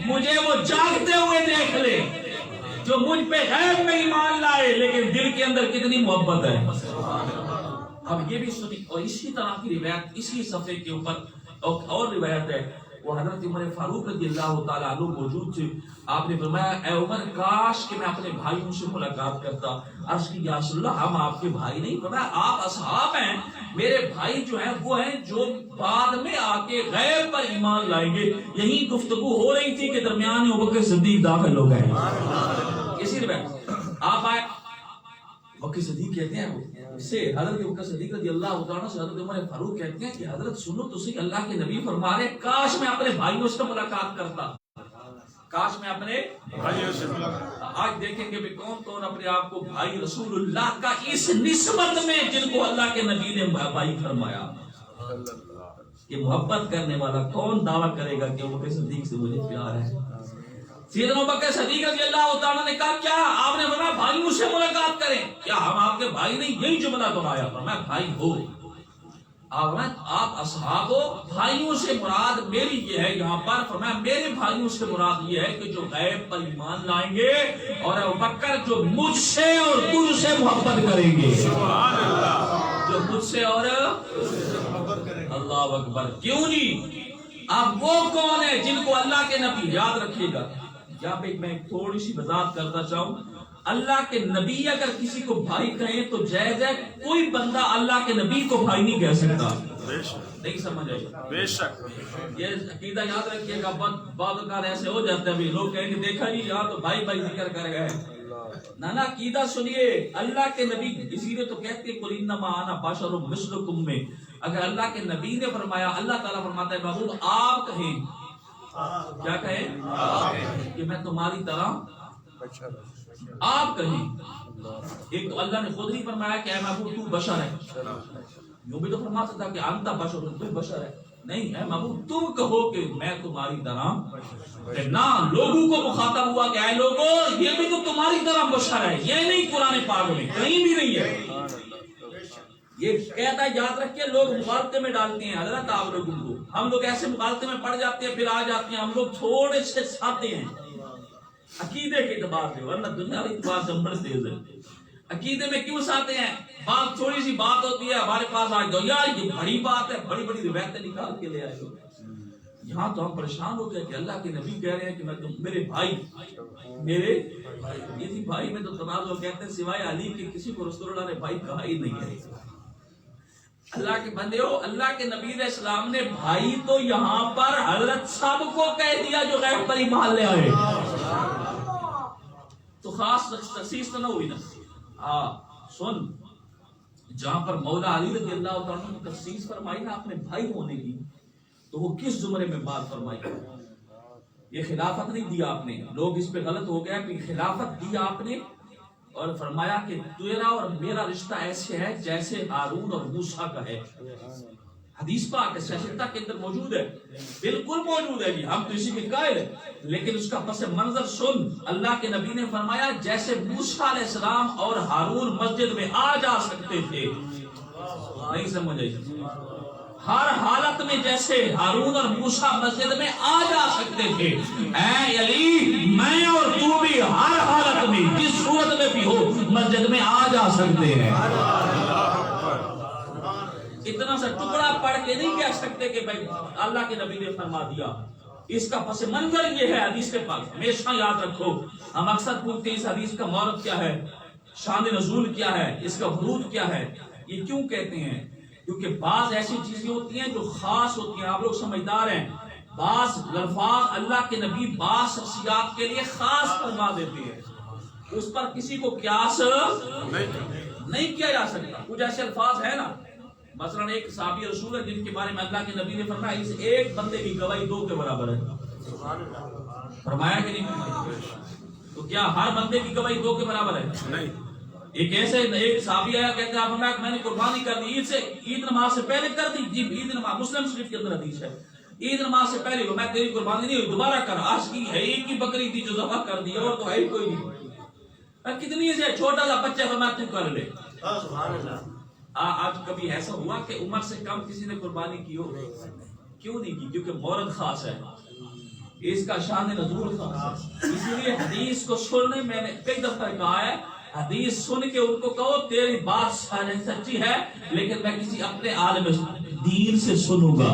مجھے وہ جاگتے ہوئے دیکھ لے جو مجھ پہ غیب میں ایمان لائے لیکن دل کے اندر کتنی محبت ہے۔ اب یہ بھی سنی، اور اسی طرح کی روایت اسی صفحے کے اوپر اور روایت ہے، وہ حضرت عمر فاروق رضی اللہ تعالیٰ عنہ موجود تھے۔ آپ نے فرمایا اے عمر کاش کہ میں اپنے بھائیوں سے ملاقات کرتا۔ عرض کی یا رسول اللہ ہم آپ کے بھائی نہیں، فرمایا آپ اصحاب ہیں، میرے بھائی جو ہیں وہ ہیں جو بعد میں آ کے غیب پر ایمان لائیں گے۔ یہی گفتگو ہو رہی تھی کہ درمیان ابوبکر صدیق داخل ہو گئے۔ اسی روایت آپ آئے، ابوبکر صدیق کہتے ہیں سے حضرت ابوبکر صدیق رضی اللہ تعالیٰ سے حضرت عمر فاروق کہتے ہیں کہ حضرت سنو تو صحیح، اللہ کے نبی فرما رہے کاش میں اپنے بھائیوں سے ملاقات کرتا، کاش میں اپنے بھائیوں سے۔ آج دیکھیں گے کون کون اپنے آپ کو بھائی رسول اللہ کا اس نسبت میں جن کو اللہ کے نبی نے بھائی فرمایا، کہ محبت کرنے والا کون دعویٰ کرے گا کہ ابوبکر صدیق سے مجھے پیار ہے؟ سیدنا ابوبکر صدیق رضی اللہ تعالیٰ نے کہا کیا آپ نے فرمایا بھائیوں سے ملاقات کریں؟ کیا ہم آپ کے بھائی نہیں؟ یہی جملہ دہرایا، فرمایا بھائی ہو آپ اصحاب ہو، بھائیوں سے مراد میری یہ ہے یہاں پر، فرمایا میرے بھائیوں سے مراد یہ ہے کہ جو غیب پر ایمان لائیں گے، اور ابوبکر جو مجھ سے اور تجھ سے محبت کریں گے، سبحان اللہ، جو مجھ سے اور اللہ اکبر، کیوں نہیں؟ اب وہ کون ہے جن کو اللہ کے نبی یاد رکھیے گا، یہاں پہ میں تھوڑی سی وضاحت کرنا چاہوں، اللہ کے نبی اگر کسی کو بھائی کہیں تو جائز ہے، کوئی بندہ اللہ کے نبی کو بھائی نہیں کہہ سکتا، نہیں سمجھ آئی؟ بے شک یہ عقیدہ یاد رکھیے گا، بعض اوقات ایسے ہو جاتے ہیں لوگ کہیں گے دیکھا جی یہاں تو بھائی بھائی ذکر کر گئے، نانا عقیدہ سنیے، اللہ کے نبی اسی لیے تو کہتے ہیں قل انما انا بشر مثلکم میں، اگر اللہ کے نبی نے فرمایا، اللہ تعالیٰ فرماتا ہے محبوب آپ کہیں، کیا کہیں کہ میں تمہاری طرح، آپ کہیں، ایک تو اللہ نے خود ہی فرمایا کہ اے محبوب تو بشر ہے، یوں بھی تو فرما سکتا کہ انت بشر، تو بشر ہے، نہیں اے محبوب تم کہو کہ میں تمہاری طرح، نہ لوگوں کو مخاطب ہوا کہ اے لوگوں یہ بھی تو تمہاری طرح بشر ہے، یہ نہیں قرآن پاک میں کہیں بھی نہیں ہے، یہ کہتا ہے یاد رکھیے، لوگ مغالطے میں ڈالتے ہیں حضرت آپ لوگوں کو، ہم لوگ ایسے مغالطے میں پڑ جاتے ہیں پھر آ جاتے ہیں، ہم لوگ تھوڑے سے سادے ہیں عقیدے کے اعتبار سے، ورنہ دنیا کے اعتبار سے ہم بڑے تیز ہیں، عقیدے میں کیوں سادے ہیں؟ بات تھوڑی سی بات ہوتی ہے ہمارے پاس آج دو یار یہ بڑی بات ہے، بڑی بڑی روایتیں نکال کے لے آئے لوگ، یہاں تو ہم پریشان ہو گئے کہ اللہ کے نبی کہہ رہے ہیں کہ میں تم میرے بھائی، میرے یہ بھائی میں تو تنازع کہتے ہیں سوائے علی کے کسی کو رسول اللہ نے بھائی کہا ہی نہیں ہے۔ اللہ کے بندے ہو، اللہ کے نبی علیہ السلام نے بھائی تو یہاں پر حضرت سب کو کہہ دیا جو غیب پر ایمان لے آئے، تو خاص تخصیص تو نہ ہوئی نا، سن جہاں پر مولا علی رضی اللہ تعالیٰ نے تخصیص فرمائی نا اپنے بھائی ہونے کی، تو وہ کس زمرے میں بات فرمائی؟ یہ خلافت نہیں دیا آپ نے، لوگ اس پہ غلط ہو گیا کہ خلافت دی آپ نے، اور فرمایا کہ تیرا اور میرا رشتہ ایسے ہے جیسے ہارون اور موسیٰ کا ہے، حدیث پاک ہے سہیتا کے اندر موجود ہے، بالکل موجود ہے جی، ہم تو اسی کے قائل ہیں، لیکن اس کا پس منظر سن، اللہ کے نبی نے فرمایا جیسے موسیٰ علیہ السلام اور ہارون مسجد میں آ جا سکتے تھے، نہیں سمجھ آئی؟ ہر حالت میں جیسے ہارون اور موسیٰ مسجد میں آ جا سکتے تھے، اے علی میں اور تو بھی ہر حالت میں جس صورت میں بھی ہو مسجد میں آ جا سکتے ہیں، اتنا سا ٹکڑا پڑھ کے نہیں کہہ سکتے کہ بھائی اللہ کے نبی نے فرما دیا، اس کا پس منظر یہ ہے حدیث کے پاس، ہمیشہ یاد رکھو، ہم اکثر پوچھتے ہیں اس حدیث کا مورد کیا ہے، شان نزول کیا ہے، اس کا ورود کیا ہے، یہ کیوں کہتے ہیں؟ کیونکہ بعض ایسی چیزیں ہوتی ہیں جو خاص ہوتی ہیں، آپ لوگ سمجھدار ہیں، بعض الفاظ اللہ کے نبی بعض شخصیات کے لیے خاص فرما دیتے ہیں، اس پر کسی کو قیاس نہیں کیا جا سکتا، کچھ ایسے الفاظ ہیں نا، مثلا ایک صحابی رسول ہے جن کے بارے میں اللہ کے نبی نے فرمایا اس ایک بندے کی گواہی 2 کے برابر ہے، فرمایا کہ نہیں؟ تو کیا ہر بندے کی گواہی 2 کے برابر ہے؟ نہیں۔ ایک ایسے ایک صحابی آیا کہتے ہیں میں نے قربانی کر دی عید نماز سے پہلے کر دی، جی عید نماز مسلم شریف کے اندر حدیث ہے، عید نماز سے پہلے میں تیری قربانی نہیں ہوئی دوبارہ کر، آج کی ہے ایک ہی بکری تھی جو ذبح کر دی اور تو ہے ہی کوئی نہیں، کتنی سے چھوٹا سا بچہ فرمایا تو کر لے۔ آج کبھی ایسا ہوا کہ عمر سے کم کسی نے قربانی کی ہو؟ کیوں نہیں کی؟ کیونکہ مورد خاص ہے، اس کا شان نزول خاص ہے، اسی لیے حدیث کو سننے میں نے کئی دفعہ کہا ہے، حدیث سن کے ان کو کہو تیری بات سچی ہے لیکن میں کسی اپنے عالم دین سے سنوں گا،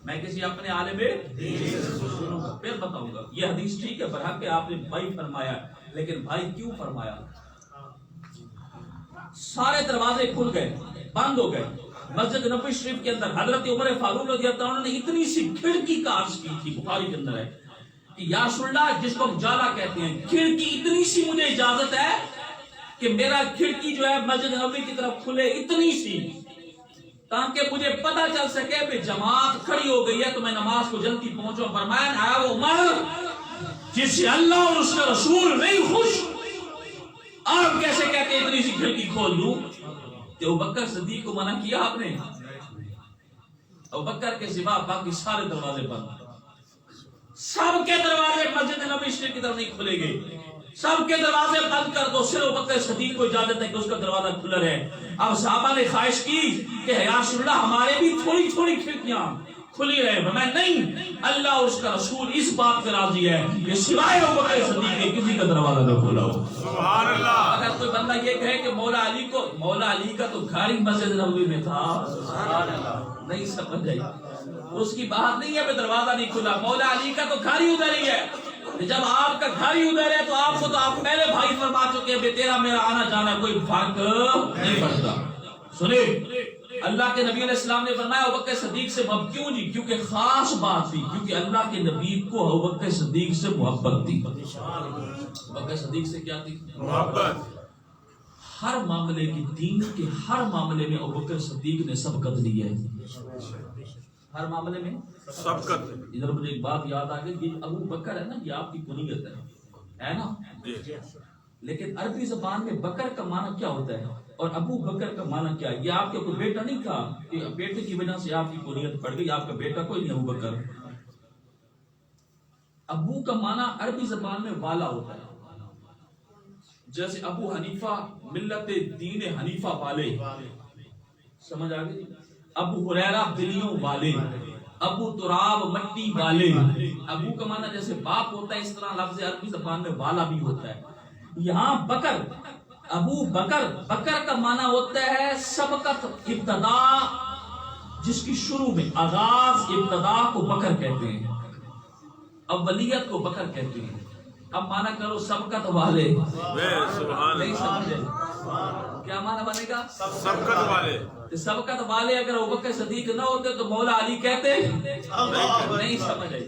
میں کسی اپنے عالم دین سے سنوں گا پھر بتاؤں گا یہ حدیث ٹھیک ہے برحق آپ نے بھائی فرمایا، لیکن بھائی کیوں فرمایا؟ سارے دروازے کھل گئے، بند ہو گئے، مسجد نبوی شریف کے اندر حضرت عمر فاروق رضی اللہ عنہ نے اتنی سی کھڑکی کا عرض کی تھی، بخاری کے اندر ہے کہ یا رسول اللہ، جس کو ہم جالا کہتے ہیں، کھڑکی اتنی سی مجھے اجازت ہے کہ میرا کھڑکی جو ہے مسجد نبوی کی طرف کھلے، اتنی سی، تاکہ مجھے پتہ چل سکے کہ جماعت کھڑی ہو گئی ہے تو میں نماز کو جلدی پہنچوں۔ فرمایا آیا وہ عمر جس سے اللہ اور اس کا رسول نہیں خوش، آپ کیسے کہتے ہیں اتنی سی کھڑکی کھول لوں؟ تو ابوبکر صدیق کو منع کیا آپ نے؟ ابوبکر کے سوا باقی سارے دروازے بند، سب کے دروازے مسجد نبوی شریف کی طرف نہیں کھلے گئے، سب کے دروازے بند کر دو، صرف ابوبکر صدیق کو اجازت ہے کہ اس کا دروازہ کھلا رہے۔ اب صحابہ نے خواہش کی کہ یا رسول اللہ ہمارے بھی تھوڑی تھوڑی کھڑکیاں کھلی رہے، میں نہیں، اللہ اور اس کا رسول اس بات پہ راضی ہے کہ سوائے ابوبکر صدیق کے کسی کا دروازہ نہ کھلا ہو۔ سبحان اللہ۔ اگر کوئی بندہ یہ کہے کہ مولا علی کا تو گھر ہی مسجد نبوی میں تھا، نہیں سمجھ آئی، اس کی بات نہیں ہے کہ دروازہ نہیں کھلا، مولا علی کا تو گھر ہی ادھر ہی ہے، جب آپ کا گھر ہی ادھر ہے تو آپ کو تو آپ پہلے بھائی فرما چکے ہیں تیرا میرا آنا جانا کوئی فرق نہیں پڑتا۔ سنیں اللہ کے نبی علیہ السلام نے فرمایا ابوبکر صدیق سے محبت کیوں نہیں؟ کیونکہ خاص بات تھی، کیونکہ اللہ کے نبی کو ابوبکر صدیق سے محبت تھی۔ ابوبکر صدیق سے کیا تھی؟ محبت۔ ہر معاملے کی، دین کے ہر معاملے میں ابوبکر صدیق نے سبقت لی ہے، ہر معاملے میں سبقت۔ ادھر مجھے ایک بات یاد آ گئی، یہ ابو بکر ہے نا، یہ آپ کی کنیت ہے نا، لیکن عربی زبان میں بکر کا معنی کیا ہوتا ہے اور ابو بکر کا معنی کیا ہے؟ یہ آپ کے کوئی بیٹا نہیں تھا کہ بیٹے کی وجہ سے آپ کی کنیت پڑ گئی، آپ کا بیٹا کوئی نہیں ابو بکر۔ ابو کا معنی عربی زبان میں والا ہوتا ہے، جیسے ابو حنیفہ ملت دین حنیفہ والے، سمجھ آ گئی؟ ابو ہریرہ بلیوں والے، ابو تراب مٹی والے۔ ابو کا معنی جیسے باپ ہوتا ہے اس طرح لفظ عربی زبان میں والا بھی ہوتا ہے۔ یہاں بکر، ابو بکر، بکر کا معنی ہوتا ہے سبقت، ابتدا، جس کی شروع میں آغاز، ابتدا کو بکر کہتے ہیں، اولیت کو بکر کہتے ہیں۔ اب معنی کرو سبقت والے، نہیں سمجھے کیا معنی بنے گا؟ سبقت والے۔ سبقت والے اگر ابوبکر صدیق نہ ہوتے تو مولا علی کہتے؟ نہیں سمجھ آئی،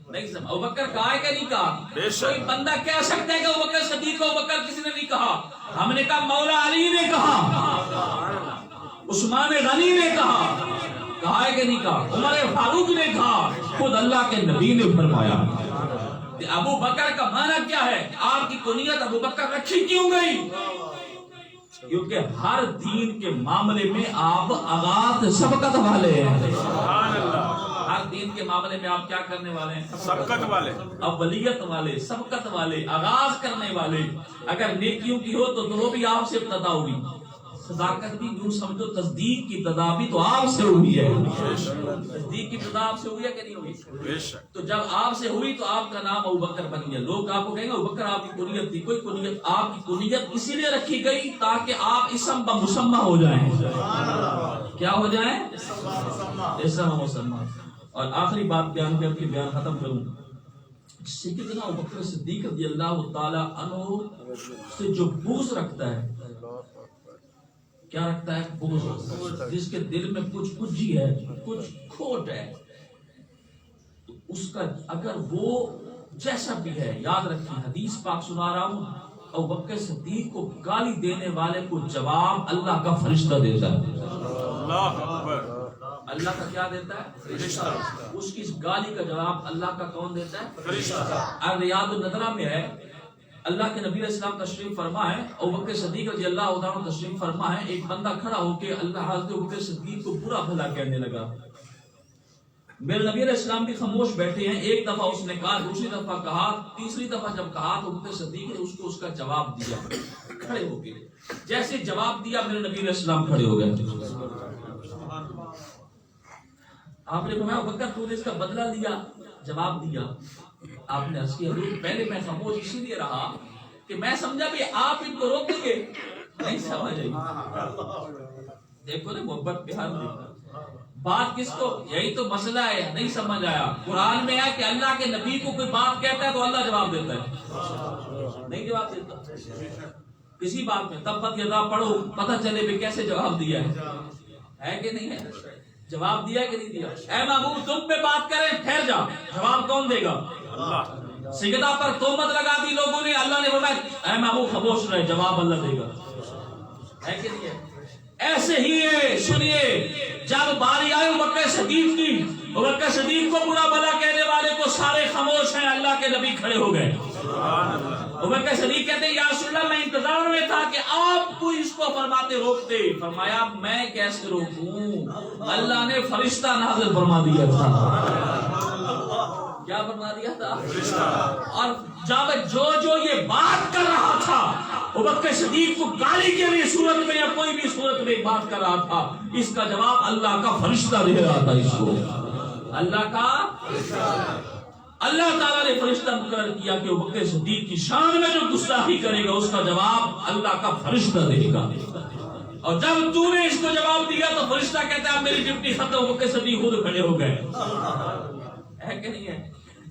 نہیں سمجھ۔ ابوبکر کہا ہے کہ نہیں کہا؟ کوئی بندہ کہہ سکتا ہے کہ ابوبکر صدیق کو ابوبکر کسی نے نہیں کہا، ہم نے کہا مولا علی نے کہا، عثمان غنی نے کہا ہے کہ نہیں کہا، عمر فاروق نے کہا، خود اللہ کے نبی نے فرمایا۔ ابو بکر کا معنی کیا ہے؟ آپ کی کنیت ابو بکر رکھی کیوں گئی؟ کیونکہ ہر دین کے معاملے میں آپ آغاز سبقت والے ہیں۔ ہر دین کے معاملے میں آپ کیا کرنے والے ہیں؟ سبقت والے، اولیت والے، سبقت والے، آغاز کرنے والے۔ اگر نیکیوں کی ہو تو وہ بھی آپ سے ابتدا ہوئی، صداقت بھی یوں سمجھو، تصدیق کی ابتدا بھی تو آپ سے ہوئی ہے، تصدیق کی ابتدا آپ سے ہوئی ہے کہ نہیں ہوئی؟ تو جب آپ سے ہوئی تو آپ کا نام ابوبکر بن گیا، لوگ آپ کو کہیں گے ابوبکر آپ کی کنیت تھی، کوئی کنیت، آپ کی کنیت اسی لیے رکھی گئی تاکہ آپ اسم بمسمى ہو جائیں، کیا ہو جائیں؟ اسم بمسمى۔ اور آخری بات بیان کر کے بیان ختم کروں، سیدنا ابوبکر صدیق رضی اللہ تعالی عنہ سے جو بغض رکھتا ہے، کیا رکھتا ہے؟ بغض، جس کے دل میں کچھ کجی ہے، کچھ کھوٹ ہے، تو اس کا اگر وہ جیسا بھی ہے، یاد رکھیں حدیث پاک سنا رہا ہوں، ابوبکر صدیق کو گالی دینے والے کو جواب اللہ کا فرشتہ دیتا ہے۔ اللہ اکبر۔ اللہ کا کیا دیتا ہے؟ فرشتہ۔ اس کی گالی کا جواب اللہ کا کون دیتا ہے؟ فرشتہ۔ ریاض النظرہ میں ہے، اللہ کے نبی علیہ السلام تشریف فرما ہے، ابوبکر صدیق رضی اللہ عنہ تشریف فرما ہے، ایک بندہ کھڑا ہو کے اللہ حضرت ابوبکر صدیق کو برا بھلا کہنے لگا، میرے نبی علیہ السلام بھی خاموش بیٹھے ہیں. ایک دفعہ اس نے کہا, دوسری دفعہ کہا, تیسری دفعہ جب کہا تو ابو بکر صدیق نے اس کو اس کا جواب دیا کھڑے ہو کے. جیسے جواب دیا میرے نبی علیہ السلام کھڑے ہو گئے. آپ نے فرمایا ابو بکر تو نے اس کا بدلہ لیا, جواب دیا. آپ نے عرض کیا حضور پہلے میں خاموش اسی لیے رہا کہ میں سمجھا بھی آپ ان کو روک دیں گے. نہیں سمجھ آئی. دیکھو نا محبت پیار بات کس کو, یہی تو مسئلہ ہے. نہیں سمجھ آیا. قرآن میں ہے کہ اللہ کے نبی کو کوئی بات کہتا ہے تو اللہ جواب دیتا ہے, نہیں جواب دیتا کسی بات میں. تبت یدا پڑھو پتہ چلے بھی کیسے جواب دیا ہے کہ نہیں ہے. جواب دیا کہ نہیں دیا. اے محبوب تم پہ بات کریں ٹھہر جا, جواب کون دے گا؟ سجدہ پر تہمت لگا دی لوگوں نے, اللہ نے فرمایا اے محبوب خاموش رہے, جواب اللہ دے گا. ہے کہ نہیں ہے. ایسے ہی ہے. سنیے, جب باری آئے ابو بکر صدیق کی, ابو بکر صدیق کو برا بھلا کہنے والے کو سارے خاموش ہیں, اللہ کے نبی کھڑے ہو گئے. ابو بکر صدیق کہتے ہیں یا رسول اللہ میں انتظار میں تھا کہ آپ کو اس کو فرماتے روکتے. فرمایا میں کیسے روکوں, اللہ نے فرشتہ نازل فرما دیا تھا. کیا فرما دیا تھا؟ اور جب جو یہ بات کر رہا تھا ابو بکر صدیق کو گالی کے لیے صورت میں یا کوئی بھی صورت میں بات کر رہا تھا, اس کا جواب اللہ کا فرشتہ دے رہا تھا. اس کو اللہ تعالیٰ نے فرشتہ مقرر کیا کہ ابو بکر صدیق کی شان میں جو گستاخی کرے گا اس کا جواب اللہ کا فرشتہ دے گا. اور جب تو نے اس کو جواب دیا تو فرشتہ کہتا ہے میری ڈیوٹی ختم. ابو بکر صدیق خود کھڑے ہو گئے. ہے کہ نہیں ہے.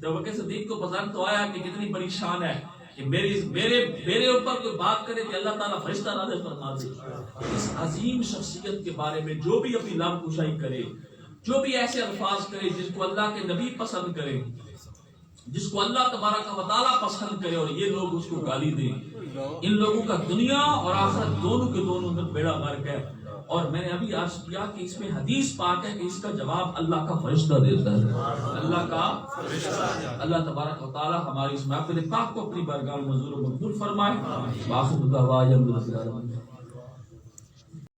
جب ابو بکر صدیق کو پسند تو آیا کہ کتنی بڑی شان ہے کہ میرے اوپر کوئی بات کرے کہ اللہ تعالیٰ فرشتہ نازل فرما دے. اس عظیم شخصیت کے بارے میں جو بھی اپنی لب کشائی کرے, جو بھی ایسے الفاظ کرے جس کو اللہ کے نبی پسند کرے, جس کو اللہ تبارک و تعالیٰ پسند کرے اور یہ لوگ اس کو گالی دیں, ان لوگوں کا دنیا اور آخرت دونوں کے دونوں میں بیڑا غرق ہے. اور میں نے ابھی عرض کیا کہ اس میں حدیث پاک ہے کہ اس کا جواب اللہ کا فرشتہ دیتا ہے. اللہ کا فرشتہ. اللہ تبارک و تعالی ہماری اس محفل پاک کو اپنی بارگاہ میں منظور و مقبول فرمائے.